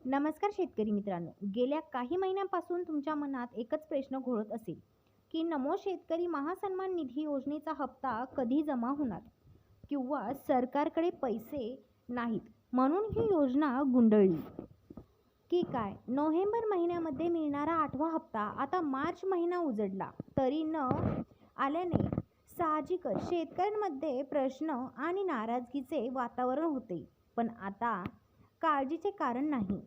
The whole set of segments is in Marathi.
नमस्कार शेतकरी मित्रांनो. गेल्या काही महिन्यांपासून तुमच्या मनात एकच प्रश्न घोळत असेल की नमो शेतकरी महासन्मान निधी योजनेचा हप्ता कधी जमा होणार किंवा सरकारकडे पैसे नाहीत म्हणून ही योजना गुंडळली की काय. नोव्हेंबर महिन्यामध्ये मिळणारा 8वा हप्ता आता मार्च महिना उजडला तरी न आल्याने साहजिकच शेतकऱ्यांमध्ये प्रश्न आणि नाराजगीचे वातावरण होते. पण आता काळजीचे कारण नाही.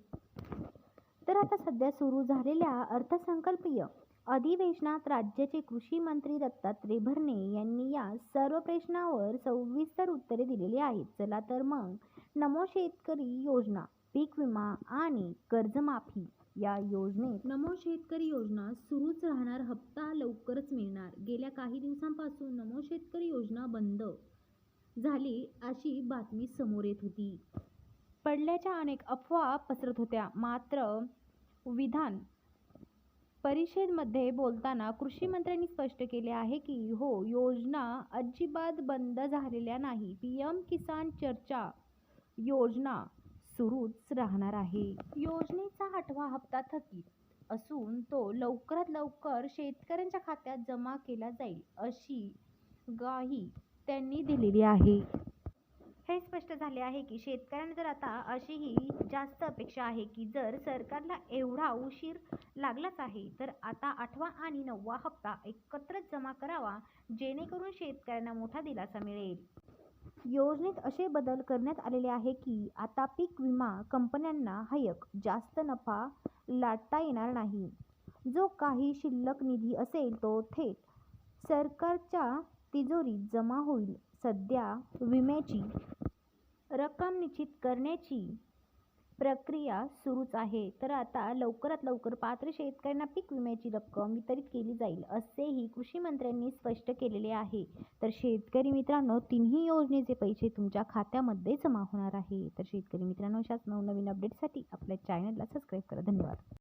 तर आता सध्या सुरू झालेल्या अर्थसंकल्पीय अधिवेशनात राज्याचे कृषी मंत्री दत्तात्रय भरणे यांनी या सर्व प्रश्नांवर सविस्तर उत्तरे दिलेली आहेत. चला तर मग नमो शेतकरी योजना, पीक विमा आणि कर्जमाफी या योजनेत नमो शेतकरी योजना सुरूच राहणार, हप्ता लवकरच मिळणार. गेल्या काही दिवसांपासून नमो शेतकरी योजना बंद झाली अशी बातमी समोर येत होती. पडल्याच्या अनेक अफवा पसरत होत्या. मात्र विधान परिषदेमध्ये बोलताना कृषी मंत्र्यांनी स्पष्ट केले आहे की योजना अजिबात बंद झालेल्या नाही. पीएम किसान चर्चा योजना सुरूच राहणार आहे. योजनेचा 8वा हप्ता थकीत असून तो लवकरात लवकर शेतकऱ्यांच्या खात्यात जमा केला जाईल अशी ग्वाही त्यांनी दिलेली आहे. हे स्पष्ट झाले आहे की शेतकऱ्यांना जर आता अशीही जास्त अपेक्षा आहे की जर सरकारला एवढा उशीर लागलाच आहे तर आता 8वा आणि 9वा हप्ता एकत्रच जमा करावा जेणेकरून शेतकऱ्यांना मोठा दिलासा मिळेल. योजनेत असे बदल करण्यात आलेले आहे की आता पीक विमा कंपन्यांना जास्त नफा लाटता येणार नाही. जो काही शिल्लक निधी असेल तो थेट सरकारच्या तिजोरीत जमा होईल. सध्या विम्याची रक्कम निश्चित करण्याची प्रक्रिया सुरूच आहे. तर आता लवकरात लवकर पात्र शेतकऱ्यांना पीक विम्याची रक्कम वितरित केली जाईल असेही कृषी मंत्र्यांनी स्पष्ट केलेले आहे. तर शेतकरी मित्रांनो, तिन्ही योजनेचे पैसे तुमच्या खात्यामध्ये जमा होणार आहे. तर शेतकरी मित्रांनो, अशाच नवनवीन अपडेटसाठी आपल्या चॅनलला सबस्क्राईब करा. धन्यवाद.